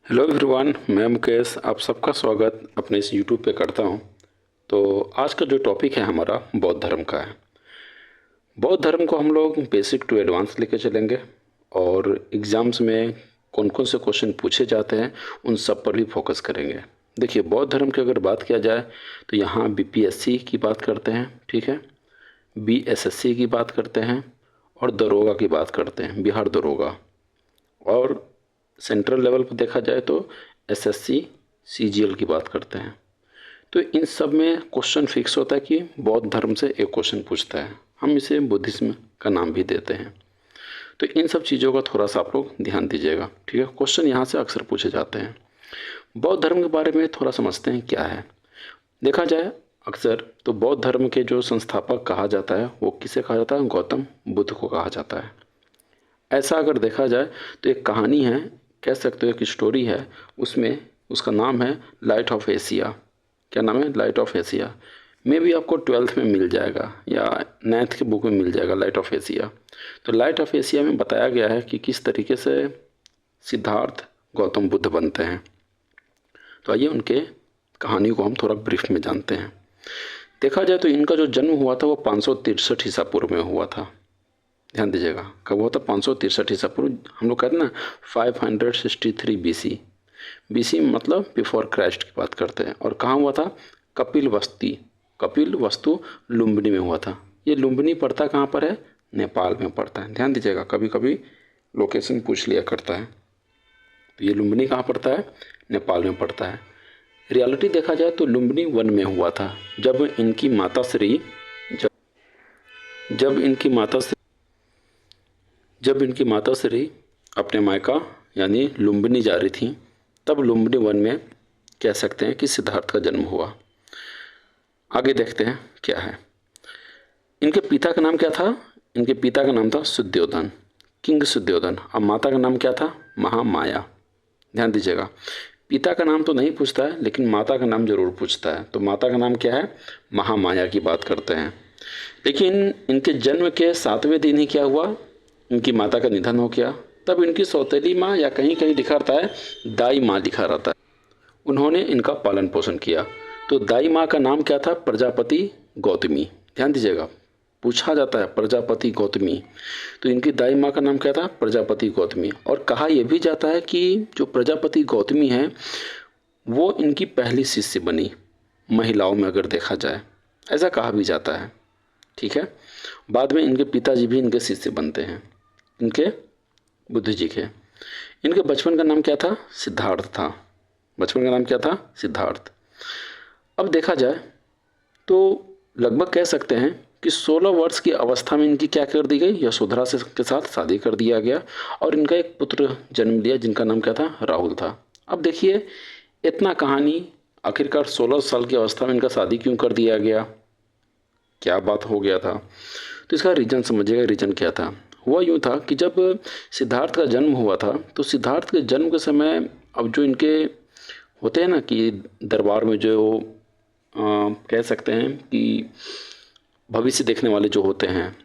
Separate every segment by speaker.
Speaker 1: Hello everyone, मैं मुकेश आप सबका स्वागत अपने इस यूट्यूब पे करता हूँ। तो आज का जो टॉपिक है हमारा बौद्ध धर्म का है। बौद्ध धर्म को हम लोग बेसिक टू एडवांस लेके चलेंगे और एग्ज़ाम्स में कौन कौन से क्वेश्चन पूछे जाते हैं उन सब पर भी फोकस करेंगे। देखिए, बौद्ध धर्म की अगर बात किया जाए तो यहाँ बीपीएससी की बात करते हैं, ठीक है, बीएसएससी की बात करते हैं और दरोगा की बात करते हैं, बिहार दरोगा। और सेंट्रल लेवल पर देखा जाए तो एसएससी सीजीएल की बात करते हैं। तो इन सब में क्वेश्चन फिक्स होता है कि बौद्ध धर्म से एक क्वेश्चन पूछता है, हम इसे बुद्धिज्म का नाम भी देते हैं। तो इन सब चीज़ों का थोड़ा सा आप लोग ध्यान दीजिएगा, ठीक है। क्वेश्चन यहाँ से अक्सर पूछे जाते हैं। बौद्ध धर्म के बारे में थोड़ा समझते हैं क्या है। देखा जाए अक्सर तो बौद्ध धर्म के जो संस्थापक कहा जाता है वो किसे कहा जाता है, गौतम बुद्ध को कहा जाता है। ऐसा अगर देखा जाए तो एक कहानी है, कह सकते हो एक स्टोरी है, उसमें उसका नाम है लाइट ऑफ एशिया। क्या नाम है? Light of Asia. मे भी आपको ट्वेल्थ में मिल जाएगा या नाइन्थ के बुक में मिल जाएगा लाइट ऑफ एशिया। तो लाइट ऑफ एशिया में बताया गया है कि किस तरीके से सिद्धार्थ गौतम बुद्ध बनते हैं। तो आइए उनके कहानी को हम थोड़ा ब्रीफ में जानते हैं। देखा जाए तो इनका जो जन्म हुआ था वो 563 ईसा पूर्व में हुआ था। ध्यान दीजिएगा, कब हुआ था? 563 ईसा पूर्व। हम लोग कहते हैं ना 563 बीसी। बीसी मतलब बिफोर क्राइस्ट की बात करते हैं। और कहाँ हुआ था? कपिल वस्तु लुम्बिनी में हुआ था। ये लुम्बिनी पड़ता कहाँ पर है? नेपाल में पड़ता है। ध्यान दीजिएगा, कभी कभी लोकेशन पूछ लिया करता है। तो ये लुम्बिनी कहाँ पड़ता है? नेपाल में पड़ता है। रियलिटी देखा जाए तो लुम्बिनी वन में हुआ था। जब इनकी माता श्री जब, जब इनकी माता श्री जब इनकी माता श्री अपने मायका यानी लुम्बिनी जा रही थी, तब लुम्बिनी वन में कह सकते हैं कि सिद्धार्थ का जन्म हुआ। आगे देखते हैं क्या है। इनके पिता का नाम क्या था? इनके पिता का नाम था सुद्योधन, किंग सुद्योधन। अब माता का नाम क्या था? महामाया। ध्यान दीजिएगा, पिता का नाम तो नहीं पूछता है लेकिन माता का नाम जरूर पूछता है। तो माता का नाम क्या है? महामाया की बात करते हैं। लेकिन इनके जन्म के 7वें दिन ही क्या हुआ? इनकी माता का निधन हो गया। तब इनकी सौतेली माँ या कहीं कहीं लिखा रहता है दाई माँ लिखा रहता है, उन्होंने इनका पालन पोषण किया। तो दाई माँ का नाम क्या था? प्रजापति गौतमी। ध्यान दीजिएगा, पूछा जाता है प्रजापति गौतमी। तो इनकी दाई माँ का नाम क्या था? प्रजापति गौतमी। और कहा यह भी जाता है कि जो प्रजापति गौतमी है वो इनकी पहली शिष्य बनी, महिलाओं में अगर देखा जाए, ऐसा कहा भी जाता है, ठीक है। बाद में इनके पिताजी भी इनके शिष्य बनते हैं, इनके बुद्ध जी के। इनके बचपन का नाम क्या था? सिद्धार्थ था। बचपन का नाम क्या था? सिद्धार्थ। अब देखा जाए तो लगभग कह सकते हैं कि 16 वर्ष की अवस्था में इनकी क्या कर दी गई? यशोधरा से के साथ शादी कर दिया गया और इनका एक पुत्र जन्म लिया जिनका नाम क्या था? राहुल था। अब देखिए इतना कहानी, आखिरकार 16 साल की अवस्था में इनका शादी क्यों कर दिया गया? क्या बात हो गया था? तो इसका रीज़न समझिएगा। रीज़न क्या था? हुआ यूँ था कि जब सिद्धार्थ का जन्म हुआ था तो सिद्धार्थ के जन्म के समय अब जो इनके होते हैं ना कि दरबार में जो कह सकते हैं कि भविष्य देखने वाले जो होते हैं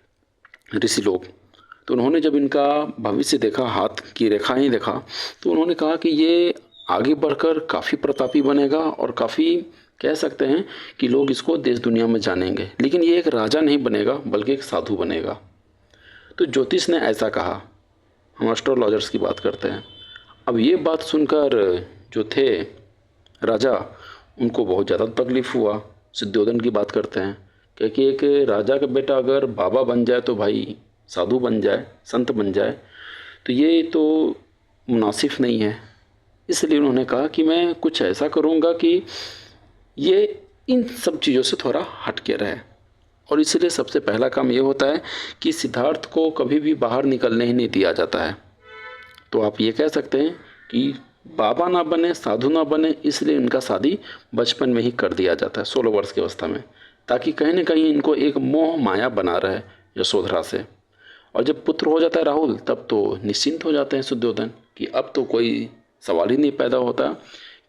Speaker 1: ऋषि लोग, तो उन्होंने जब इनका भविष्य देखा, हाथ की रेखाएं देखा, तो उन्होंने कहा कि ये आगे बढ़कर काफ़ी प्रतापी बनेगा और काफ़ी कह सकते हैं कि लोग इसको देश दुनिया में जानेंगे। लेकिन ये एक राजा नहीं बनेगा बल्कि एक साधु बनेगा। तो ज्योतिष ने ऐसा कहा। हम एस्ट्रोलॉजर्स की बात करते हैं। अब ये बात सुनकर जो थे राजा, उनको बहुत ज़्यादा तकलीफ़ हुआ। सिद्धोधन की बात करते हैं क्योंकि एक राजा का बेटा अगर बाबा बन जाए तो भाई साधु बन जाए, संत बन जाए, तो ये तो मुनासिब नहीं है। इसलिए उन्होंने कहा कि मैं कुछ ऐसा करूँगा कि ये इन सब चीज़ों से थोड़ा हट के रहे। और इसलिए सबसे पहला काम ये होता है कि सिद्धार्थ को कभी भी बाहर निकलने ही नहीं दिया जाता है। तो आप ये कह सकते हैं कि बाबा ना बने, साधु ना बने, इसलिए इनका शादी बचपन में ही कर दिया जाता है 16 वर्ष की अवस्था में, ताकि कहीं ना कहीं इनको एक मोह माया बना रहे यशोधरा से। और जब पुत्र हो जाता है राहुल, तब तो निश्चिंत हो जाते हैं सुद्योधन कि अब तो कोई सवाल ही नहीं पैदा होता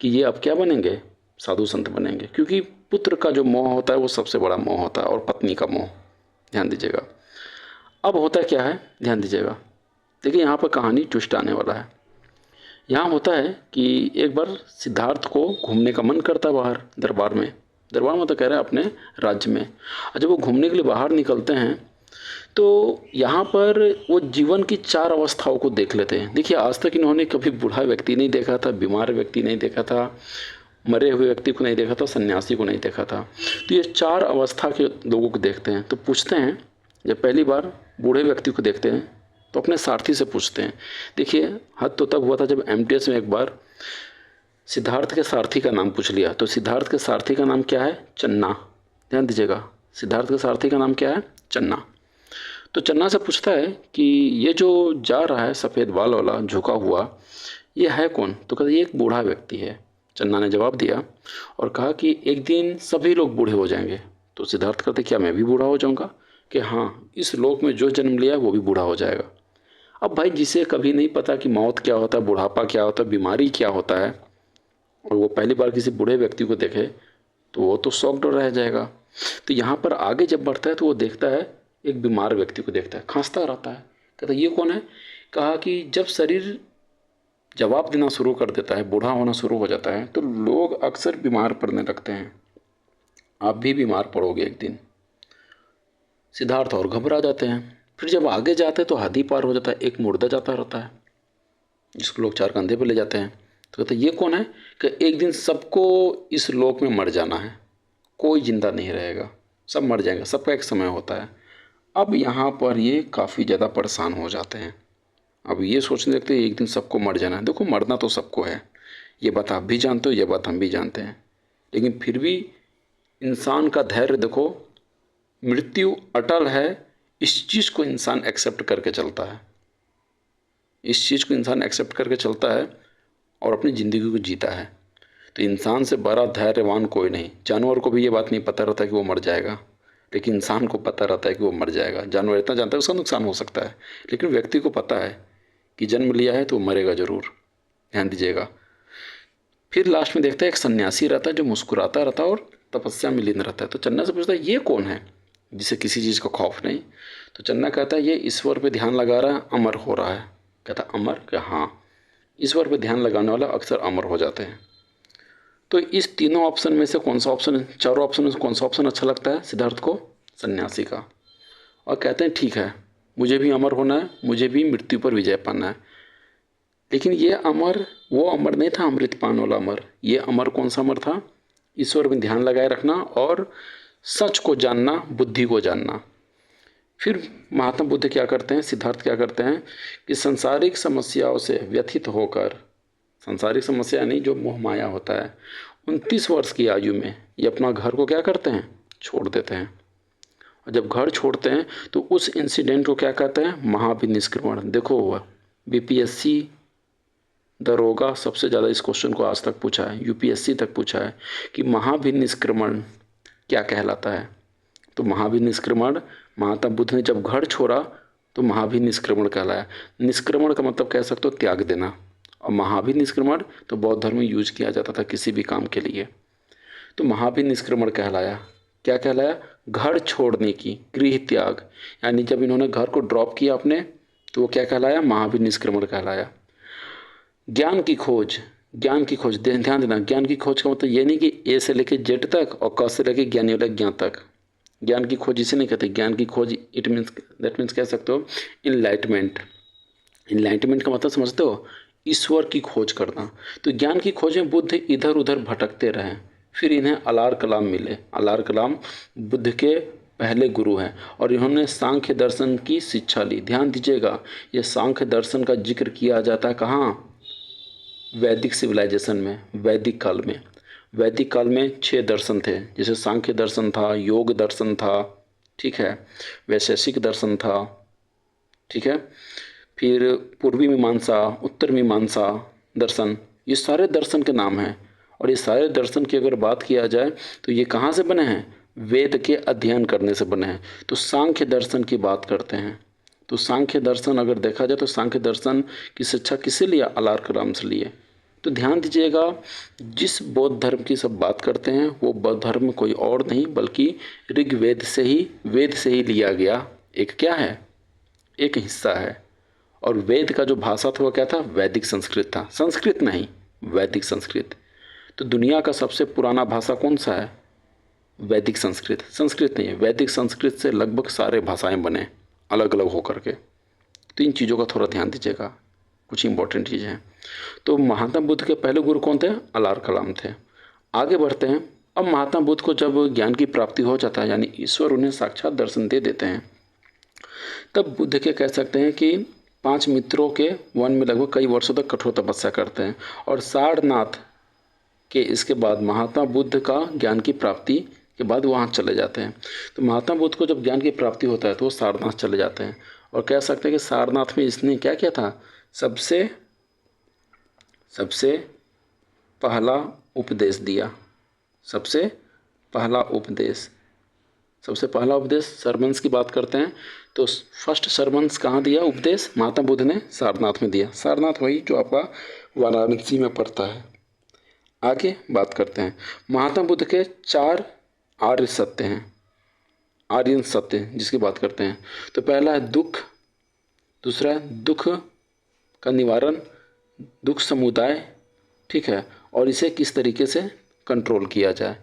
Speaker 1: कि ये अब क्या बनेंगे, साधु संत बनेंगे। क्योंकि पुत्र का जो मोह होता है वो सबसे बड़ा मोह होता है, और पत्नी का मोह। ध्यान दीजिएगा। अब होता क्या है, ध्यान दीजिएगा। देखिए यहाँ पर कहानी ट्विस्ट आने वाला है। यहाँ होता है कि एक बार सिद्धार्थ को घूमने का मन करता है बाहर दरबार में, दरबार में तो कह रहा है अपने राज्य में। और जब वो घूमने के लिए बाहर निकलते हैं तो यहाँ पर वो जीवन की 4 अवस्थाओं को देख लेते हैं। देखिए, आज तक इन्होंने कभी बूढ़ा व्यक्ति नहीं देखा था, बीमार व्यक्ति नहीं देखा था, मरे हुए व्यक्ति को नहीं देखा था, सन्यासी को नहीं देखा था। तो ये 4 अवस्था के लोगों को देखते हैं। तो पूछते हैं, जब पहली बार बूढ़े व्यक्ति को देखते हैं तो अपने सारथी से पूछते हैं। देखिए, हद तो तब हुआ था जब एमटीएस में एक बार सिद्धार्थ के सारथी का नाम पूछ लिया। तो सिद्धार्थ के सारथी का नाम क्या है? चन्ना। ध्यान दीजिएगा, सिद्धार्थ के सारथी का नाम क्या है? चन्ना। तो चन्ना से पूछता है कि ये जो जा रहा है सफ़ेद बाल वाला झुका हुआ, ये है कौन? तो कहता है ये एक बूढ़ा व्यक्ति है। चन्ना ने जवाब दिया और कहा कि एक दिन सभी लोग बूढ़े हो जाएंगे। तो सिद्धार्थ कहते क्या मैं भी बूढ़ा हो जाऊंगा? कि हाँ, इस लोक में जो जन्म लिया है वो भी बूढ़ा हो जाएगा। अब भाई, जिसे कभी नहीं पता कि मौत क्या होता है, बुढ़ापा क्या होता है, बीमारी क्या होता है, और वो पहली बार किसी बूढ़े व्यक्ति को देखे तो वो तो शॉक्ड रह जाएगा। तो यहाँ पर आगे जब बढ़ता है तो वो देखता है, एक बीमार व्यक्ति को देखता है, खांसता रहता है। कहता ये कौन है? कहा कि जब शरीर जवाब देना शुरू कर देता है, बूढ़ा होना शुरू हो जाता है, तो लोग अक्सर बीमार पड़ने लगते हैं। आप भी बीमार पड़ोगे एक दिन। सिद्धार्थ और घबरा जाते हैं। फिर जब आगे जाते हैं तो हद ही पार हो जाता है, एक मुर्दा जाता रहता है जिसको लोग 4 कंधे पर ले जाते हैं। तो कहते ये कौन है? कि एक दिन सबको इस लोक में मर जाना है, कोई जिंदा नहीं रहेगा, सब मर जाएंगे, सबका एक समय होता है। अब यहाँ पर ये काफ़ी ज़्यादा परेशान हो जाते हैं। अब ये सोचने लगते हैं एक दिन सबको मर जाना है। देखो, मरना तो सबको है, ये बात आप भी जानते हो, ये बात हम भी जानते हैं, लेकिन फिर भी इंसान का धैर्य देखो, मृत्यु अटल है, इस चीज़ को इंसान एक्सेप्ट करके चलता है, इस चीज़ को इंसान एक्सेप्ट करके चलता है और अपनी ज़िंदगी को जीता है। तो इंसान से बड़ा धैर्यवान कोई नहीं। जानवर को भी ये बात नहीं पता रहता कि वो मर जाएगा, लेकिन इंसान को पता रहता है कि वो मर जाएगा। जानवर इतना जानता है उसका नुकसान हो सकता है, लेकिन व्यक्ति को पता है कि जन्म लिया है तो वो मरेगा ज़रूर। ध्यान दीजिएगा। फिर लास्ट में देखता है एक सन्यासी रहता है जो मुस्कुराता रहता है और तपस्या में लीन रहता है। तो चन्ना से पूछता है ये कौन है जिसे किसी चीज़ का खौफ नहीं? तो चन्ना कहता है ये ईश्वर पे ध्यान लगा रहा है, अमर हो रहा है। कहता अमर? क्या? हाँ, ईश्वर पे ध्यान लगाने वाला अक्सर अमर हो जाते हैं। तो इस तीनों ऑप्शन में से कौन सा ऑप्शन, चारों ऑप्शन में से कौन सा ऑप्शन अच्छा लगता है सिद्धार्थ को? सन्यासी का। और कहते हैं ठीक है, मुझे भी अमर होना है, मुझे भी मृत्यु पर विजय पाना है। लेकिन ये अमर वो अमर नहीं था अमृतपान वाला अमर। ये अमर कौन सा अमर था? ईश्वर में ध्यान लगाए रखना और सच को जानना, बुद्धि को जानना। फिर महात्मा बुद्ध क्या करते हैं, सिद्धार्थ क्या करते हैं कि सांसारिक समस्याओं से व्यथित होकर, सांसारिक समस्या नहीं जो मोह माया होता है, 29 वर्ष की आयु में ये अपना घर को क्या करते हैं? छोड़ देते हैं। और जब घर छोड़ते हैं तो उस इंसिडेंट को क्या कहते हैं? महाभिनिष्क्रमण। देखो, बीपीएससी दरोगा सबसे ज़्यादा इस क्वेश्चन को आज तक पूछा है, यूपीएससी तक पूछा है कि महाभिनिष्क्रमण क्या कहलाता है। तो महाभिनिष्क्रमण, महात्मा बुद्ध ने जब घर छोड़ा तो महाभिनिष्क्रमण कहलाया। निष्क्रमण का मतलब कह सकते हो त्याग देना, और महाभिनिष्क्रमण तो बौद्ध धर्म में यूज किया जाता था किसी भी काम के लिए। तो महाभिनिष्क्रमण कहलाया। क्या कहलाया? घर छोड़ने की, गृह त्याग, यानी जब इन्होंने घर को ड्रॉप किया अपने, तो वो क्या कहलाया? महाभिनिष्क्रमण कहलाया। ज्ञान की खोज, ज्ञान की खोज, ध्यान देना, ज्ञान की खोज का मतलब ये नहीं कि ए से लेके जेड तक और क से लेके ज्ञानी वाले ज्ञान तक। ज्ञान की खोज इसे नहीं कहते। ज्ञान की खोज इट मीन्स, दैट मीन्स कह सकते हो इनलाइटमेंट। इनलाइटमेंट का मतलब समझते हो? ईश्वर की खोज करना। तो ज्ञान की खोज में बुद्ध इधर उधर भटकते रहे, फिर इन्हें अलार कलाम मिले। अलार कलाम बुद्ध के पहले गुरु हैं और इन्होंने सांख्य दर्शन की शिक्षा ली। ध्यान दीजिएगा, ये सांख्य दर्शन का जिक्र किया जाता है कहाँ? वैदिक सिविलाइजेशन में, वैदिक काल में। वैदिक काल में 6 दर्शन थे, जैसे सांख्य दर्शन था, योग दर्शन था, ठीक है, वैशेषिक दर्शन था, ठीक है, फिर पूर्वी मीमांसा, उत्तर मीमांसा दर्शन, ये सारे दर्शन के नाम हैं। और ये सारे दर्शन की अगर बात किया जाए तो ये कहाँ से बने हैं? वेद के अध्ययन करने से बने हैं। तो सांख्य दर्शन की बात करते हैं। तो सांख्य दर्शन अगर देखा जाए तो सांख्य दर्शन की शिक्षा किससे लिया? अलार कलाम से लिए। तो ध्यान दीजिएगा, जिस बौद्ध धर्म की सब बात करते हैं वो बौद्ध धर्म कोई और नहीं बल्कि ऋग्वेद से ही, वेद से ही लिया गया एक क्या है? एक हिस्सा है। और वेद का जो भाषा था वो क्या था, वैदिक संस्कृत था, संस्कृत नहीं, वैदिक संस्कृत। तो दुनिया का सबसे पुराना भाषा कौन सा है, वैदिक संस्कृत, संस्कृत नहीं है, वैदिक संस्कृत से लगभग सारे भाषाएं बने अलग अलग होकर के। तो इन चीज़ों का थोड़ा ध्यान दीजिएगा, कुछ इंपॉर्टेंट चीज़ें हैं। तो महात्मा बुद्ध के पहले गुरु कौन थे, अलार कलाम थे। आगे बढ़ते हैं। अब महात्मा बुद्ध को जब ज्ञान की प्राप्ति हो जाता है, यानी ईश्वर उन्हें साक्षात दर्शन दे देते हैं, तब बुद्ध के कह सकते हैं कि 5 मित्रों के वन में लगभग कई वर्षों तक कठोर तपस्या करते हैं, और सारनाथ के इसके बाद महात्मा बुद्ध का ज्ञान की प्राप्ति के बाद वहाँ चले जाते हैं। तो महात्मा बुद्ध को जब ज्ञान की प्राप्ति होता है तो वो सारनाथ चले जाते हैं, और कह सकते हैं कि सारनाथ में इसने क्या किया था, सबसे पहला उपदेश दिया। सबसे पहला उपदेश सरमन्स की बात करते हैं तो फर्स्ट सरमन्स कहाँ दिया उपदेश, महात्मा बुद्ध ने सारनाथ में दिया। सारनाथ वही जो आपका वाराणसी में पड़ता है। आगे बात करते हैं। महात्मा बुद्ध के 4 आर्य सत्य हैं, आर्यन सत्य जिसकी बात करते हैं। तो पहला है दुख, दूसरा है दुख का निवारण, दुख समुदाय, ठीक है, और इसे किस तरीके से कंट्रोल किया जाए।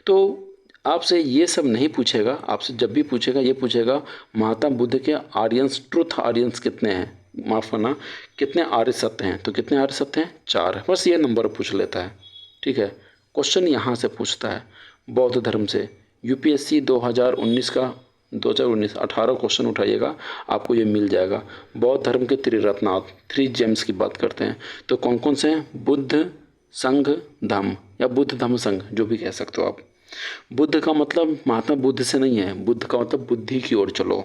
Speaker 1: तो आपसे ये सब नहीं पूछेगा, आपसे जब भी पूछेगा ये पूछेगा महात्मा बुद्ध के आर्यंस, ट्रुथ आर्यंस कितने हैं, माफ़ करना, कितने आर्य सत्य हैं। तो कितने आर्य सत्य हैं, 4 है। बस ये नंबर पूछ लेता है, ठीक है। क्वेश्चन यहाँ से पूछता है बौद्ध धर्म से। यूपीएससी 2019 का 18 क्वेश्चन उठाइएगा, आपको ये मिल जाएगा। बौद्ध धर्म के त्रिरत्नाथ, 3 जेम्स की बात करते हैं, तो कौन कौन से हैं, बुद्ध, संघ, धम्म, या बुद्ध धम्म संघ, जो भी कह सकते हो आप। बुद्ध का मतलब महात्मा बुद्ध से नहीं है, बुद्ध का मतलब बुद्धि की ओर चलो,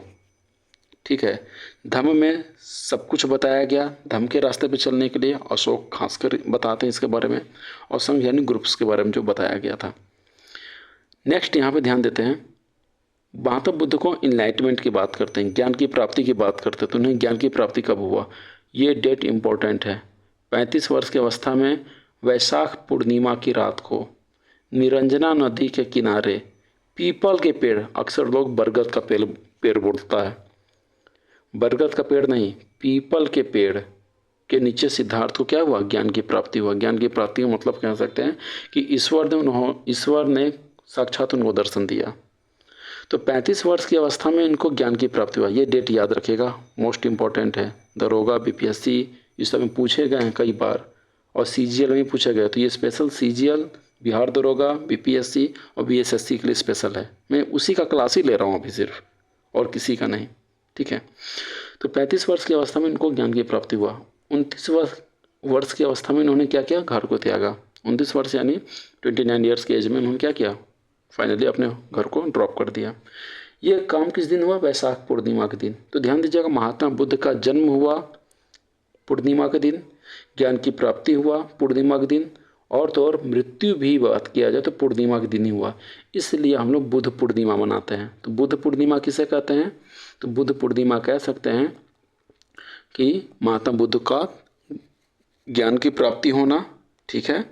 Speaker 1: ठीक है। धम्म में सब कुछ बताया गया, धम्म के रास्ते पे चलने के लिए अशोक खासकर बताते हैं इसके बारे में, और संघ यानी ग्रुप्स के बारे में जो बताया गया था। नेक्स्ट यहाँ पे ध्यान देते हैं, महात्मा बुद्ध को इनलाइटमेंट की बात करते हैं, ज्ञान की प्राप्ति की बात करते हैं। तो उन्हें ज्ञान की प्राप्ति कब हुआ, ये डेट इम्पोर्टेंट है। 35 वर्ष की अवस्था में वैशाख पूर्णिमा की रात को निरंजना नदी के किनारे पीपल के पेड़, अक्सर लोग बरगद का पेड़ बोलता है, बरगद का पेड़ नहीं, पीपल के पेड़ के नीचे सिद्धार्थ को क्या हुआ, ज्ञान की प्राप्ति हुआ। ज्ञान की प्राप्ति का मतलब कह सकते हैं कि ईश्वर ने साक्षात उनको दर्शन दिया। तो 35 वर्ष की अवस्था में इनको ज्ञान की प्राप्ति हुआ। ये डेट याद रखेगा, मोस्ट इंपॉर्टेंट है। दरोगा, बीपीएससी इस सब में पूछे गए हैं कई बार, और सीजीएल में पूछे गए। तो ये स्पेशल सीजीएल, बिहार दरोगा, बीपीएससी और बीएसएससी के लिए स्पेशल है। मैं उसी का क्लास ही ले रहा हूँ अभी सिर्फ, और किसी का नहीं, ठीक है। तो 35 वर्ष की अवस्था में इनको ज्ञान की प्राप्ति हुआ। 29 वर्ष की अवस्था में इन्होंने क्या किया, घर को त्यागा। 29 वर्ष यानी 29 ईयर्स की एज में इन्होंने क्या किया, फाइनली अपने घर को ड्रॉप कर दिया। ये काम किस दिन हुआ, वैशाख पूर्णिमा के दिन। तो ध्यान दीजिएगा, महात्मा बुद्ध का जन्म हुआ पूर्णिमा के दिन, ज्ञान की प्राप्ति हुआ पूर्णिमा के दिन, और तो और मृत्यु भी बात किया जाए तो पूर्णिमा के दिन ही हुआ। इसलिए हम लोग बुद्ध पूर्णिमा मनाते हैं। तो बुद्ध पूर्णिमा किसे कहते हैं, तो बुद्ध पूर्णिमा कह सकते हैं कि महात्मा बुद्ध का ज्ञान की प्राप्ति होना, ठीक है,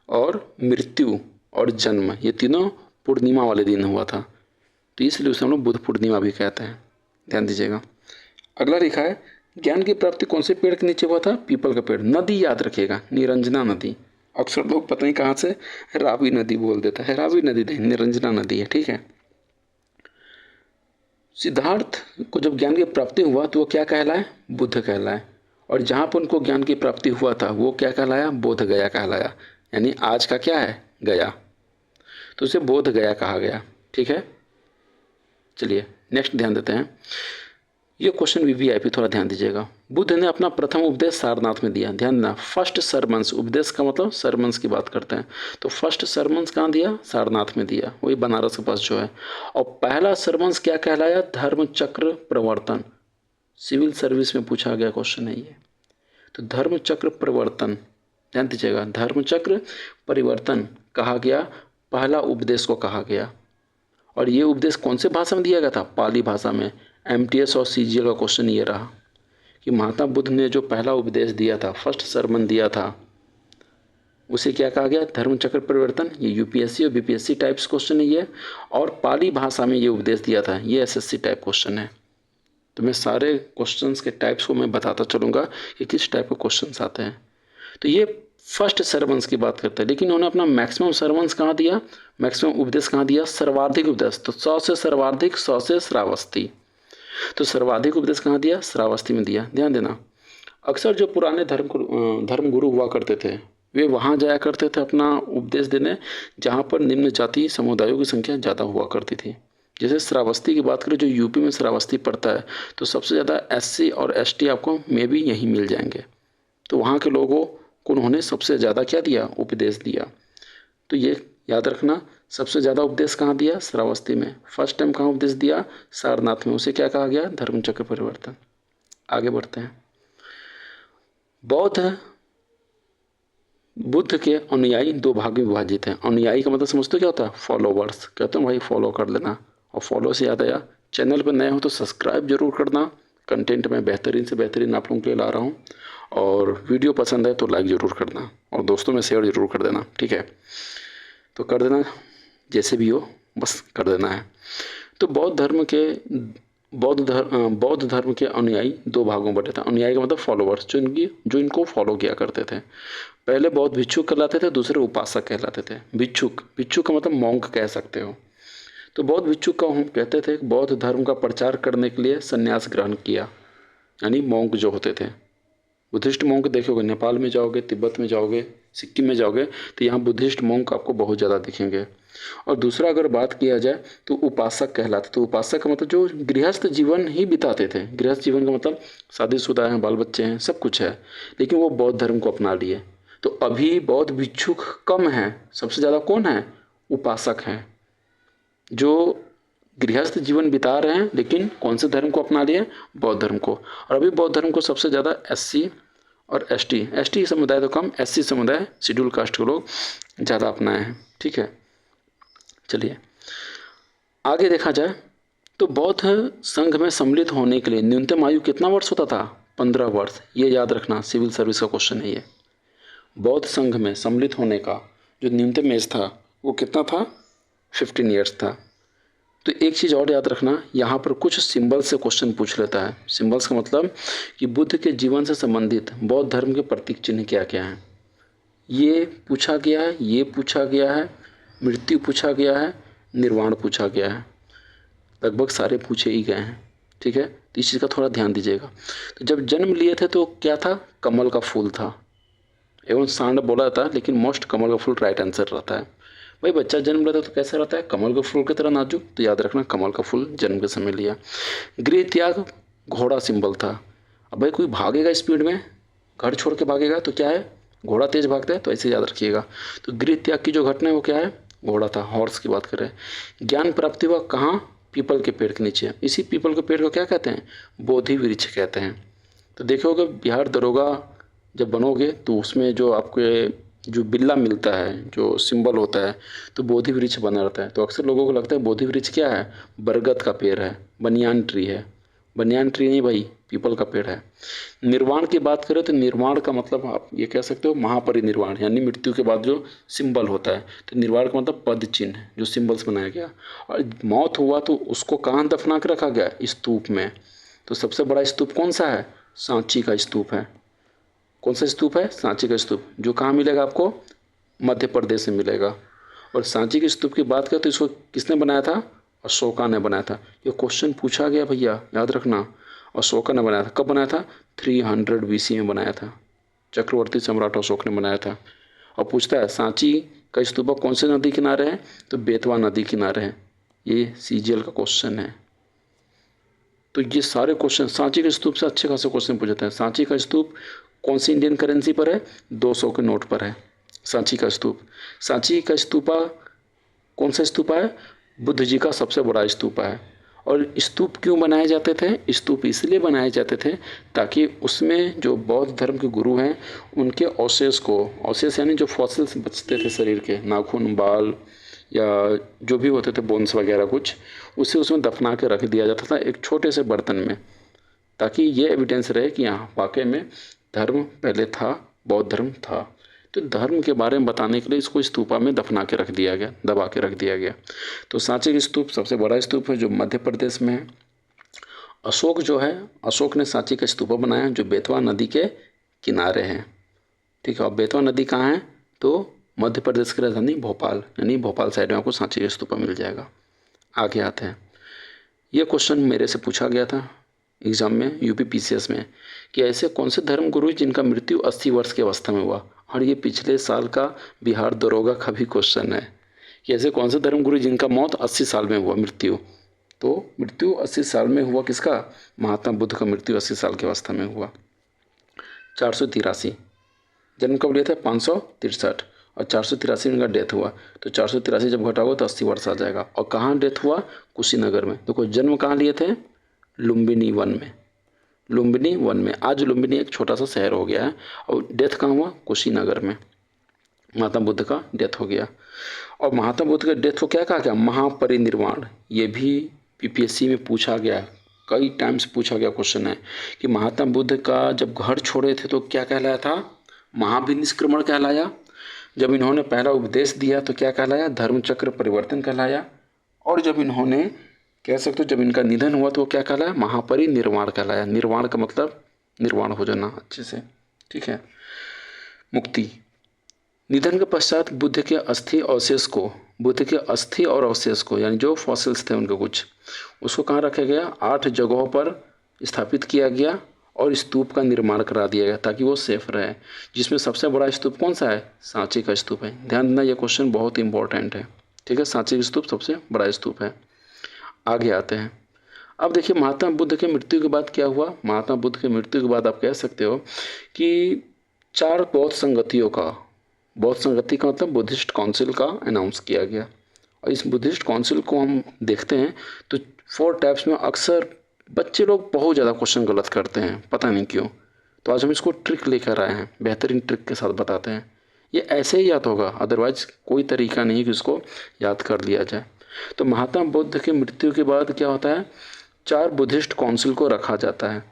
Speaker 1: और मृत्यु और जन्म, ये तीनों पूर्णिमा वाले दिन हुआ था। तो इसलिए उसे हम लोग बुद्ध पूर्णिमा भी कहते हैं, ध्यान दीजिएगा। अगला लिखा है, ज्ञान की प्राप्ति कौन से पेड़ के नीचे हुआ था, पीपल का पेड़। नदी याद रखिएगा, निरंजना नदी। अक्सर लोग पता नहीं कहाँ से रावी नदी बोल देता है, रावी नदी नहीं, निरंजना नदी है, ठीक है। सिद्धार्थ को जब ज्ञान की प्राप्ति हुआ तो वो क्या कहलाए, बुद्ध कहलाए। और जहाँ पर उनको ज्ञान की प्राप्ति हुआ था वो क्या कहलाया, बोध गया कहलाया, यानी आज का क्या है, गया। तो उसे बोध गया कहा गया, ठीक है। चलिए नेक्स्ट ध्यान देते हैं। ये क्वेश्चन वीवीआईपी, थोड़ा ध्यान दीजिएगा। बुद्ध ने अपना प्रथम उपदेश सारनाथ में दिया। ध्यान देना, फर्स्ट सरमन्स, उपदेश का मतलब सरमन्स की बात करते हैं। तो फर्स्ट सरमन्स कहाँ दिया, सारनाथ में दिया, वही बनारस के पास जो है। और पहला सरमन्स क्या कहलाया, धर्म चक्र प्रवर्तन। सिविल सर्विस में पूछा गया क्वेश्चन है ये। तो धर्म चक्र प्रवर्तन, ध्यान दीजिएगा, धर्म चक्र परिवर्तन कहा गया, पहला उपदेश को कहा गया। और ये उपदेश कौन से भाषा में दिया गया था, पाली भाषा में। एमटीएस और सीजीएल का क्वेश्चन ये रहा कि महात्मा बुद्ध ने जो पहला उपदेश दिया था, फर्स्ट सरमन दिया था, उसे क्या कहा गया, धर्म चक्र परिवर्तन। ये यूपीएससी और बीपीएससी टाइप्स क्वेश्चन है ये। और पाली भाषा में ये उपदेश दिया था, ये एसएससी टाइप क्वेश्चन है। तो मैं सारे क्वेश्चंस के टाइप्स को मैं बताता चलूँगा कि किस टाइप के क्वेश्चंस आते हैं। तो ये फर्स्ट सरवंश की बात करते हैं, लेकिन उन्होंने अपना मैक्सिमम सरवंश कहाँ दिया, मैक्सिमम उपदेश कहाँ दिया, सर्वाधिक उपदेश। तो 100 से सर्वाधिक, 100 से श्रावस्ती। तो सर्वाधिक उपदेश कहाँ दिया, श्रावस्ती में दिया। ध्यान देना, अक्सर जो पुराने धर्म गुरु हुआ करते थे वे वहाँ जाया करते थे अपना उपदेश देने जहाँ पर निम्न जाति समुदायों की संख्या ज़्यादा हुआ करती थी। जैसे श्रावस्ती की बात करें, जो यूपी में श्रावस्ती पड़ता है, तो सबसे ज़्यादा एससी और एसटी आपको में भी यहीं मिल जाएंगे। तो वहाँ के लोगों को उन्होंने सबसे ज़्यादा क्या दिया, उपदेश दिया। तो ये याद रखना, सबसे ज़्यादा उपदेश कहाँ दिया, श्रावस्ती में। फर्स्ट टाइम कहाँ उपदेश दिया, सारनाथ में। उसे क्या कहा गया, धर्मचक्र परिवर्तन। आगे बढ़ते हैं। बुद्ध के अनुयायी दो भाग में विभाजित हैं। अनुयायी का मतलब समझते हो क्या होता है, फॉलोवर्स। कहते हैं भाई फॉलो कर लेना। और फॉलो से याद आया, चैनल पर नए हो तो सब्सक्राइब जरूर करना। कंटेंट मैं बेहतरीन से बेहतरीन आप लोगों के लिए ला रहा हूँ। और वीडियो पसंद है तो लाइक ज़रूर करना और दोस्तों में शेयर ज़रूर कर देना, ठीक है। तो कर देना, जैसे भी हो बस कर देना है। तो बौद्ध धर्म के अनुयायी दो भागों में बटे थे। अनुयायी का मतलब फॉलोवर्स, जो इनको फॉलो किया करते थे। पहले बौद्ध भिक्षुक कहलाते थे, दूसरे उपासक कहलाते थे। भिक्षुक का मतलब मॉन्क कह सकते हो। तो बौद्ध भिक्षुक का हम कहते थे, बौद्ध धर्म का प्रचार करने के लिए संन्यास ग्रहण किया, यानी मॉन्क जो होते थे। बुद्धिस्ट मॉन्क देखोगे, नेपाल में जाओगे, तिब्बत में जाओगे, सिक्किम में जाओगे तो यहाँ बुद्धिस्ट मॉन्क आपको बहुत ज़्यादा दिखेंगे। और दूसरा अगर बात किया जाए तो उपासक कहलाते। तो उपासक का मतलब जो गृहस्थ जीवन ही बिताते थे। गृहस्थ जीवन का मतलब शादीशुदा हैं, बाल बच्चे हैं, सब कुछ है, लेकिन वो बौद्ध धर्म को अपना लिए। तो अभी बौद्ध भिक्षुक कम हैं, सबसे ज़्यादा कौन है, उपासक हैं, जो गृहस्थ जीवन बिता रहे हैं लेकिन कौन से धर्म को अपना लिए, बौद्ध धर्म को। और अभी बौद्ध धर्म को सबसे ज़्यादा एससी और एसटी समुदाय तो कम, एससी समुदाय, शेड्यूल कास्ट के लोग ज़्यादा अपनाए हैं, ठीक है। चलिए आगे देखा जाए तो बौद्ध संघ में सम्मिलित होने के लिए न्यूनतम आयु कितना वर्ष होता था, 15 वर्ष। ये याद रखना, सिविल सर्विस का क्वेश्चन है ये। बौद्ध संघ में सम्मिलित होने का जो न्यूनतम एज था वो कितना था, 15 ईयर्स था। तो एक चीज़ और याद रखना, यहाँ पर कुछ सिंबल से क्वेश्चन पूछ लेता है। सिंबल्स का मतलब कि बुद्ध के जीवन से संबंधित बौद्ध धर्म के प्रतीक चिन्ह क्या क्या हैं, ये पूछा गया है, ये पूछा गया है, मृत्यु पूछा गया है, निर्वाण पूछा गया है। लगभग सारे पूछे ही गए हैं, ठीक है। तो इस चीज़ का थोड़ा ध्यान दीजिएगा। तो जब जन्म लिए थे तो क्या था, कमल का फूल था। एवं सांड बोला था, लेकिन मोस्ट कमल का फूल राइट आंसर रहता है। भाई बच्चा जन्म लेता है तो कैसा रहता है, कमल के फूल की तरह नाजुक। तो याद रखना, कमल का फूल जन्म के समय लिया। गृह त्याग घोड़ा सिंबल था। अब भाई कोई भागेगा स्पीड में, घर छोड़ के भागेगा तो क्या है, घोड़ा तेज भागता है, तो ऐसे याद रखिएगा। तो गृह त्याग की जो घटना है वो क्या है, घोड़ा था, हॉर्स की बात करें। ज्ञान प्राप्ति हुआ कहाँ, पीपल के पेड़ के नीचे। इसी पीपल के पेड़ को क्या कहते हैं, बोधि वृक्ष कहते हैं। तो देखोगे बिहार दरोगा जब बनोगे तो उसमें जो आपके जो बिल्ला मिलता है, जो सिंबल होता है, तो बोधि वृक्ष बना रहता है। तो अक्सर लोगों को लगता है बोधि वृक्ष क्या है, बरगद का पेड़ है, बनियान ट्री है। बनियान ट्री नहीं भाई, पीपल का पेड़ है। निर्वाण की बात करें तो निर्वाण का मतलब आप ये कह सकते हो महापरिनिर्वाण, यानी मृत्यु के बाद जो सिंबल होता है। तो निर्वाण का मतलब पद चिन्ह, जो सिंबल्स बनाया गया। और मौत हुआ तो उसको कहाँ दफना के रखा गया, स्तूप में। तो सबसे बड़ा स्तूप कौन सा है, सांची का स्तूप है। कौन सा स्तूप है, सांची का स्तूप, जो कहाँ मिलेगा आपको, मध्य प्रदेश में मिलेगा। और सांची के स्तूप की बात करें तो इसको किसने बनाया था, अशोका ने बनाया था। ये क्वेश्चन पूछा गया भैया, याद रखना। अशोका ने बनाया था। कब बनाया था, 300 BC में बनाया था। चक्रवर्ती सम्राट अशोक ने बनाया था। और पूछता है सांची का स्तूपा कौन से नदी किनारे है, तो बेतवा नदी किनारे है। ये CGL का क्वेश्चन है। तो ये सारे क्वेश्चन सांची के स्तूप से अच्छे खासे क्वेश्चन पूछते हैं। सांची का स्तूप कौन सी इंडियन करेंसी पर है, 200 के नोट पर है सांची का स्तूप। सांची का स्तूपा कौन सा स्तूपा है, बुद्ध जी का सबसे बड़ा स्तूपा है। और स्तूप क्यों बनाए जाते थे, स्तूप इसलिए बनाए जाते थे ताकि उसमें जो बौद्ध धर्म के गुरु हैं उनके अवशेष को, अवशेष यानी जो फॉसिल्स बचते थे शरीर के, नाखून, बाल या जो भी होते थे बोन्स वगैरह कुछ, उसे उसमें दफना के रख दिया जाता था एक छोटे से बर्तन में, ताकि ये एविडेंस रहे कि यहाँ वाकई में धर्म पहले था, बौद्ध धर्म था। तो धर्म के बारे में बताने के लिए इसको स्तूपा में दफना के रख दिया गया, दबा के रख दिया गया। तो सांची की स्तूप सबसे बड़ा स्तूप है जो मध्य प्रदेश में है। अशोक जो है, अशोक ने सांची का स्तूपा बनाया जो बेतवा नदी के किनारे है। ठीक है, और बेतवा नदी कहाँ है? तो मध्य प्रदेश की राजधानी भोपाल, यानी भोपाल साइड में आपको सांची का स्तूपा मिल जाएगा। आगे आते हैं, ये क्वेश्चन मेरे से पूछा गया था एग्जाम में, यूपी पीसीएस में, कि ऐसे कौन से धर्मगुरु जिनका मृत्यु 80 वर्ष की अवस्था में हुआ। और ये पिछले साल का बिहार दरोगा का भी क्वेश्चन है कि ऐसे कौन से धर्मगुरु जिनका मौत 80 साल में हुआ मृत्यु। तो मृत्यु 80 साल में हुआ किसका? महात्मा बुद्ध का मृत्यु 80 साल की अवस्था में हुआ। 483, जन्म कब लिया था? 563, और 483 में उनका डेथ हुआ। तो 483 जब घटाओगे तो 80 वर्ष आ जाएगा। और कहाँ डेथ हुआ? कुशीनगर में। देखो जन्म कहाँ लिए थे? लुम्बिनी वन में। लुम्बिनी वन में, आज लुम्बिनी एक छोटा सा शहर हो गया है। और डेथ कहाँ हुआ? कुशीनगर में महात्मा बुद्ध का डेथ हो गया। और महात्मा बुद्ध के डेथ को क्या कहा गया? महापरिनिर्वाण। ये भी पीपीएससी में पूछा गया, कई टाइम्स पूछा गया क्वेश्चन है कि महात्मा बुद्ध का जब घर छोड़े थे तो क्या कहलाया था? महाभिनिष्क्रमण कहलाया। जब इन्होंने पहला उपदेश दिया तो क्या कहलाया? धर्मचक्र परिवर्तन कहलाया। और जब इन्होंने, कह सकते हो जब इनका निधन हुआ तो क्या कहलाया? महापरिनिर्वाण कहलाया। निर्वाण का मतलब निर्वाण हो जाना अच्छे से। ठीक है, मुक्ति। निधन के पश्चात बुद्ध के अस्थि और अवशेष को, यानी जो फॉसिल्स थे उनके कुछ, उसको कहाँ रखा गया? 8 जगहों पर स्थापित किया गया और स्तूप का निर्माण करा दिया गया ताकि वो सेफ रहे। जिसमें सबसे बड़ा स्तूप कौन सा है? सांची का स्तूप है। ध्यान देना, ये क्वेश्चन बहुत इंपॉर्टेंट है। ठीक है, सांची का स्तूप सबसे बड़ा स्तूप है। आगे आते हैं, अब देखिए महात्मा बुद्ध के मृत्यु के बाद क्या हुआ। महात्मा बुद्ध के मृत्यु के बाद आप कह सकते हो कि 4 बौद्ध संगति का मतलब बुद्धिस्ट काउंसिल का अनाउंस किया गया। और इस बुद्धिस्ट काउंसिल को हम देखते हैं तो 4 टाइप्स में अक्सर बच्चे लोग बहुत ज़्यादा क्वेश्चन गलत करते हैं, पता नहीं क्यों। तो आज हम इसको ट्रिक लेकर आए हैं, बेहतरीन ट्रिक के साथ बताते हैं। ये ऐसे ही याद होगा, अदरवाइज कोई तरीका नहीं कि इसको याद कर लिया जाए। तो महात्मा बुद्ध के मृत्यु के बाद क्या होता है? 4 बुद्धिस्ट काउंसिल को रखा जाता है।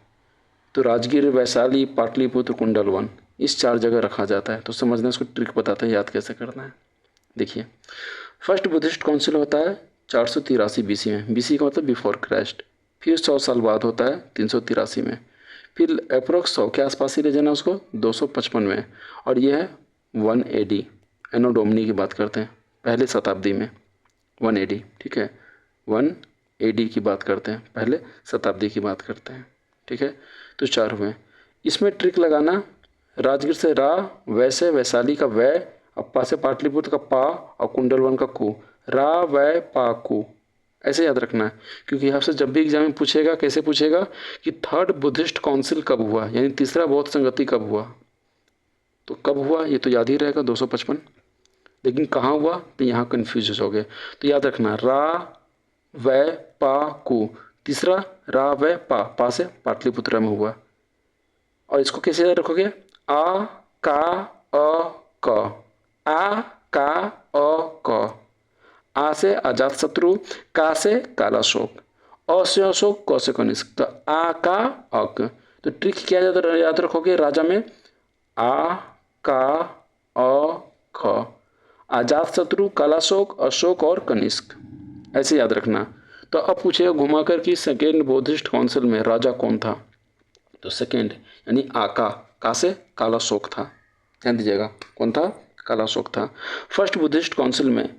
Speaker 1: तो राजगीर, वैशाली, पाटलिपुत्र, कुंडलवन, इस 4 जगह रखा जाता है। तो समझना, इसको ट्रिक बताते हैं याद कैसे करना है। देखिए, फर्स्ट बुद्धिस्ट काउंसिल होता है 483 बीसी में। बीसी का मतलब बिफोर क्राइस्ट। फिर 100 साल बाद होता है 383 में। फिर अप्रोक्स 100 के आसपास ही ले जाना उसको, 255 में। और यह है 1 AD, एनो डोमिनी की बात करते हैं, पहले शताब्दी में 1 AD। ठीक है, 1 AD की बात करते हैं, पहले शताब्दी की बात करते हैं। ठीक है, तो 4 हुए। इसमें ट्रिक लगाना, राजगीर से रा, वैसे वैशाली का वै, अप्पा से पाटलिपुत्र का पा, और कुंडलवन का कु, रा वै पा कु, ऐसे याद रखना है। क्योंकि यहाँ से जब भी एग्जाम में पूछेगा, कैसे पूछेगा कि 3rd बुद्धिस्ट काउंसिल कब हुआ, यानी तीसरा बौद्ध संगति कब हुआ। तो कब हुआ ये तो याद ही रहेगा 255, लेकिन कहाँ हुआ तो यहाँ कन्फ्यूज हो जाओगे। तो याद रखना, रा वै पा कु, तीसरा रा वै पा से पाटलिपुत्र में हुआ। और इसको कैसे याद रखोगे? आ का अ क, आ का अ क। आ से अजात शत्रु, का से कालाशोक, अ से अशोक, क से कनिष्क। तो आ का अक। तो ट्रिक क्या याद रखोगे राजा में? आ का अ ख, अजात शत्रु, कालाशोक, अशोक और कनिष्क, ऐसे याद रखना। तो अब पूछेगा घुमाकर कि सेकेंड बुद्धिस्ट काउंसिल में राजा कौन था। तो सेकेंड यानी आका, का से कालाशोक था। ध्यान दीजिएगा, कौन था? कालाशोक था। फर्स्ट बुद्धिस्ट काउंसिल में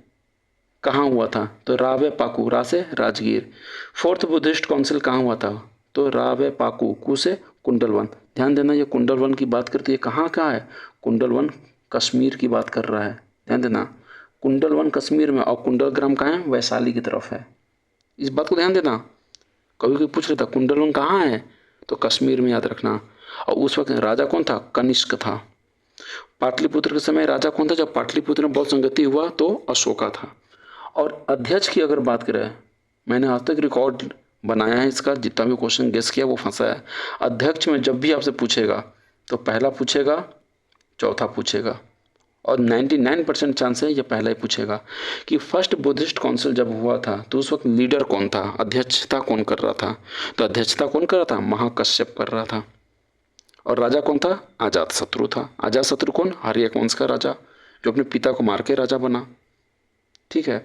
Speaker 1: कहाँ हुआ था? तो रावे पाकू, रा से राजगीर। 4th बुद्धिस्ट काउंसिल कहाँ हुआ था? तो रावे पाकू, कु से कुंडलवन। ध्यान देना, ये कुंडलवन की बात करती है, कहाँ का है? कुंडलवन कश्मीर की बात कर रहा है। ध्यान देना, कुंडलवन कश्मीर में, और कुंडलग्राम कहाँ है? वैशाली की तरफ है। इस बात को ध्यान देना, कभी कोई पूछ रहा था कुंडलवन कहाँ है, तो कश्मीर में, याद रखना। और उस वक्त राजा कौन था? कनिष्क था। पाटलिपुत्र के समय राजा कौन था? जब पाटलिपुत्र में बौद्ध संगति हुआ तो अशोका था। और अध्यक्ष की अगर बात करें, मैंने आज तक रिकॉर्ड बनाया है इसका, जितना भी क्वेश्चन गेस किया वो फंसा है। अध्यक्ष में जब भी आपसे पूछेगा तो पहला पूछेगा, चौथा पूछेगा, और 99% चांस है ये पहला ही पूछेगा कि फर्स्ट बुद्धिस्ट काउंसिल जब हुआ था तो उस वक्त लीडर कौन था, अध्यक्षता कौन कर रहा था। तो अध्यक्षता कौन कर रहा था? महाकश्यप कर रहा था। और राजा कौन था? अजात शत्रु था। अजात शत्रु कौन? आर्य वंश का राजा, जो अपने पिता को मार के राजा बना। ठीक है,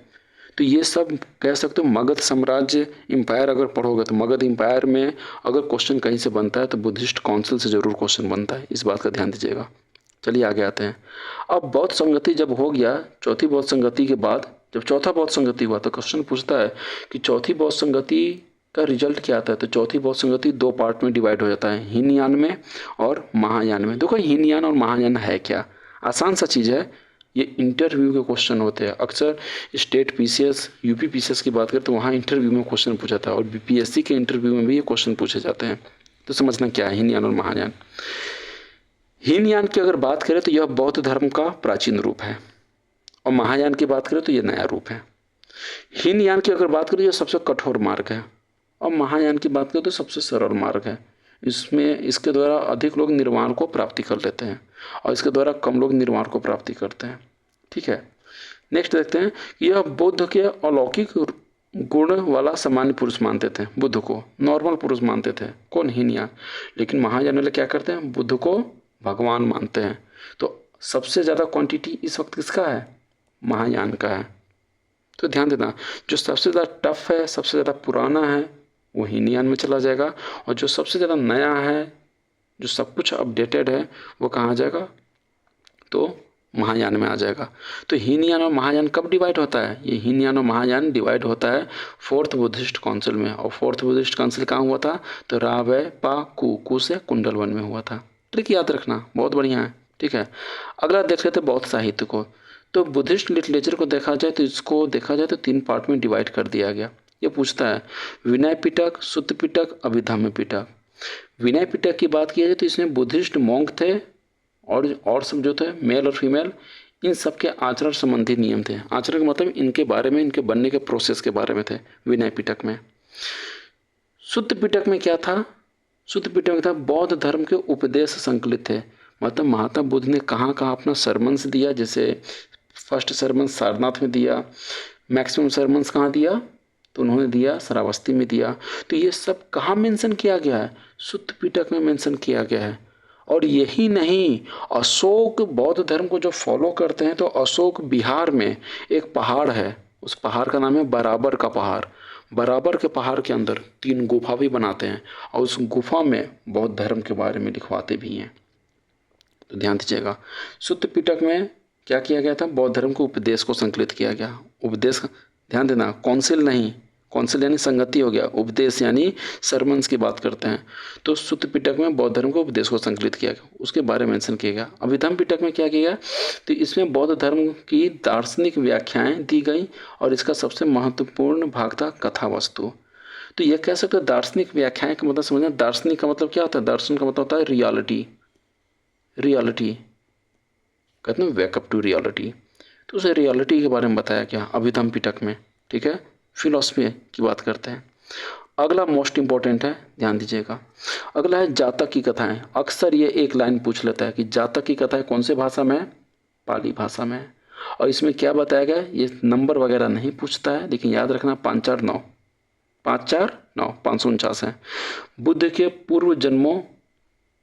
Speaker 1: तो ये सब कह सकते हो मगध साम्राज्य एम्पायर अगर पढ़ोगे तो मगध एम्पायर में अगर क्वेश्चन कहीं से बनता है तो बुद्धिस्ट काउंसिल से ज़रूर क्वेश्चन बनता है, इस बात का ध्यान दीजिएगा। चलिए आगे आते हैं। अब बौद्ध संगति जब हो गया, चौथी बौद्ध संगति के बाद जब चौथा बौद्ध संगति हुआ तो क्वेश्चन पूछता है कि चौथी बौद्ध संगति का रिजल्ट क्या आता है। तो चौथी बौद्ध संगति दो पार्ट में डिवाइड हो जाता है, हीनयान में और महायान में। देखो हीनयान और महायान है क्या, आसान सा चीज़ है, ये इंटरव्यू के क्वेश्चन होते हैं। अक्सर स्टेट पीसीएस, यूपी पीसीएस की बात करें तो वहाँ इंटरव्यू में क्वेश्चन पूछा था और बीपीएससी के इंटरव्यू में भी ये क्वेश्चन पूछे जाते हैं। तो समझना क्या है हीनयान और महायान। हीनयान की अगर बात करें तो यह बौद्ध धर्म का प्राचीन रूप है और महायान की बात करें तो यह नया रूप है। हीनयान की अगर बात करें तो यह सबसे कठोर मार्ग है और महायान की बात करें तो सबसे सरल मार्ग है। इसके द्वारा अधिक लोग निर्वाण को प्राप्ति कर लेते हैं और इसके द्वारा कम लोग निर्वाण को प्राप्ति करते हैं। ठीक है, नेक्स्ट देखते हैं कि यह बुद्ध के अलौकिक गुण वाला सामान्य पुरुष मानते थे, बुद्ध को नॉर्मल पुरुष मानते थे, कौन, हीनयान। लेकिन महायान वाले क्या करते हैं, बुद्ध को भगवान मानते हैं। तो सबसे ज़्यादा क्वांटिटी इस वक्त किसका है, महायान का है। तो ध्यान देना, जो सबसे ज़्यादा टफ है, सबसे ज़्यादा पुराना है, वो हीनयान में चला जाएगा और जो सबसे ज़्यादा नया है, जो सब कुछ अपडेटेड है, वो कहाँ आ जाएगा, तो महायान में आ जाएगा। तो हीनयान और महायान कब डिवाइड होता है, ये हीनयान और महायान डिवाइड होता है फोर्थ बुद्धिस्ट काउंसिल में। और फोर्थ बुद्धिस्ट काउंसिल कहाँ हुआ था, तो रावय पा कु से कुंडलवन में हुआ था। ट्रिक याद रखना, बहुत बढ़िया है। ठीक है, अगला देख लेते हैं बौद्ध साहित्य को। तो बुद्धिस्ट लिटरेचर को देखा जाए तो इसको देखा जाए तो 3 पार्ट में डिवाइड कर दिया गया। ये पूछता है विनय पिटक, सुत्त पिटक, अभिधम्म पिटक। विनय पिटक की बात की जाए तो इसमें बुद्धिस्ट मॉन्क थे और सब जो थे मेल और फीमेल, इन सब के आचरण संबंधी नियम थे। आचरण का मतलब इनके बारे में, इनके बनने के प्रोसेस के बारे में थे विनय पिटक में। सुत्त पिटक में क्या था, सुत्त पिटक में था बौद्ध धर्म के उपदेश संकलित थे। मतलब महात्मा बुद्ध ने कहाँ कहाँ अपना सरमन्स दिया, जैसे फर्स्ट सरमन सारनाथ में दिया, मैक्सिमम सरमन्स कहाँ दिया, तो उन्होंने दिया श्रावस्ती में दिया। तो ये सब कहाँ मेंशन किया गया है, सुत्त पिटक में मेंशन किया गया है। और यही नहीं, अशोक बौद्ध धर्म को जो फॉलो करते हैं तो अशोक बिहार में एक पहाड़ है, उस पहाड़ का नाम है बराबर का पहाड़। बराबर के पहाड़ के अंदर 3 गुफा भी बनाते हैं और उस गुफा में बौद्ध धर्म के बारे में लिखवाते भी हैं। तो ध्यान दीजिएगा, सुत्त पिटक में क्या किया गया था, बौद्ध धर्म के उपदेश को संकलित किया गया। उपदेश, ध्यान देना, काउंसिल नहीं, काउंसिल यानी संगति हो गया, उपदेश यानी सरमन्स की बात करते हैं। तो सुत्त पिटक में बौद्ध धर्म के उपदेश को संकलित किया गया, उसके बारे में मेंशन किया गया। अभिधम्म पिटक में क्या किया गया, तो इसमें बौद्ध धर्म की दार्शनिक व्याख्याएं दी गई और इसका सबसे महत्वपूर्ण भाग था कथा वस्तु। तो यह कह सकते हैं दार्शनिक व्याख्याएं का मतलब समझना, दार्शनिक का मतलब क्या होता है, दर्शन का मतलब होता है रियलिटी, रियलिटी कहते हैं वेकअप टू रियलिटी। तो उसे रियलिटी के बारे में बताया गया अभिधम्म पिटक में। ठीक है, फिलॉसफी की बात करते हैं। अगला मोस्ट इंपॉर्टेंट है, ध्यान दीजिएगा, अगला है जातक की कथाएं। अक्सर ये एक लाइन पूछ लेता है कि जातक की कथाएं कौन से भाषा में है, पाली भाषा में है। और इसमें क्या बताया गया, ये नंबर वगैरह नहीं पूछता है, लेकिन याद रखना 549 549 है। बुद्ध के पूर्व जन्मों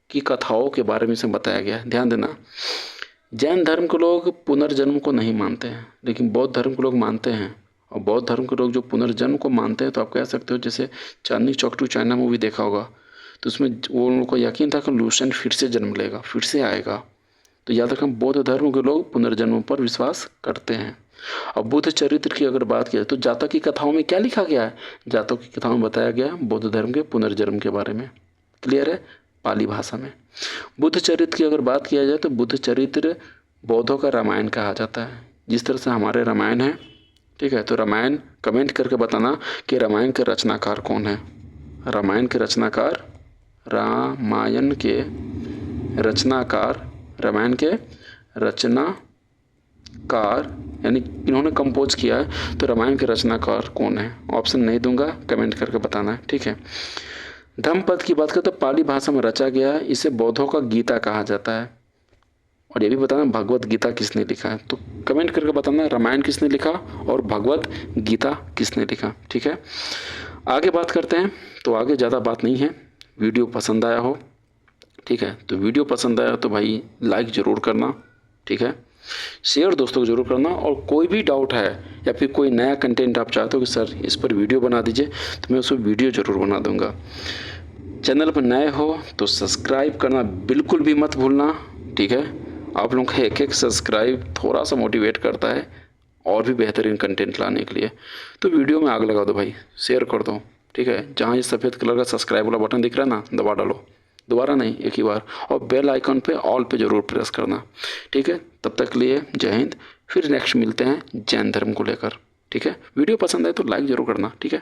Speaker 1: की कथाओं के बारे में से बताया गया है। ध्यान देना, जैन धर्म के लोग पुनर्जन्म को नहीं मानते हैं, लेकिन बौद्ध धर्म के लोग मानते हैं। और बौद्ध धर्म के लोग जो पुनर्जन्म को मानते हैं, तो आप कह सकते हो जैसे Chandni Chowk to China movie देखा होगा, तो उसमें वो लोगों को यकीन था कि लूसेंट फिर से जन्म लेगा, फिर से आएगा। तो याद रखें, बौद्ध धर्म के लोग पुनर्जन्म पर विश्वास करते हैं। और बुद्ध चरित्र की अगर बात किया तो जातक की कथाओं में क्या लिखा गया है, जातक की कथाओं में बताया गया है बौद्ध धर्म के पुनर्जन्म के बारे में। क्लियर है, पाली भाषा में। बुद्ध चरित्र की अगर बात किया जाए तो बुद्ध चरित्र बौद्धों का रामायण कहा जाता है, जिस तरह से हमारे रामायण है। ठीक है, तो रामायण कमेंट करके बताना कि रामायण के रचनाकार कौन है। रामायण के रचनाकार, रामायण के रचनाकार, रामायण के रचनाकार यानी इन्होंने कंपोज किया है, तो रामायण के रचनाकार कौन है। ऑप्शन नहीं दूंगा, कमेंट करके बताना है। ठीक है, धम्मपद की बात करें तो पाली भाषा में रचा गया है, इसे बौद्धों का गीता कहा जाता है। और ये भी बताना भगवत गीता किसने लिखा है, तो कमेंट करके बताना रामायण किसने लिखा और भगवत गीता किसने लिखा। ठीक है, आगे बात करते हैं। तो आगे ज़्यादा बात नहीं है, वीडियो पसंद आया हो, ठीक है, तो वीडियो पसंद आया तो भाई लाइक ज़रूर करना। ठीक है, शेयर दोस्तों को जरूर करना। और कोई भी डाउट है या फिर कोई नया कंटेंट आप चाहते हो कि सर इस पर वीडियो बना दीजिए, तो मैं उस पर वीडियो ज़रूर बना दूंगा। चैनल पर नए हो तो सब्सक्राइब करना बिल्कुल भी मत भूलना, ठीक है। आप लोगों का एक एक सब्सक्राइब थोड़ा सा मोटिवेट करता है और भी बेहतरीन कंटेंट लाने के लिए। तो वीडियो में आग लगा दो भाई, शेयर कर दो, ठीक है। जहाँ ये सफ़ेद कलर का सब्सक्राइब वाला बटन दिख रहा है ना, दबा डालो, दोबारा नहीं एक ही बार। और बेल आइकन पे ऑल पे ज़रूर प्रेस करना, ठीक है। तब तक के लिए जय हिंद। फिर नेक्स्ट मिलते हैं जैन धर्म को लेकर, ठीक है। वीडियो पसंद आए तो लाइक ज़रूर करना, ठीक है।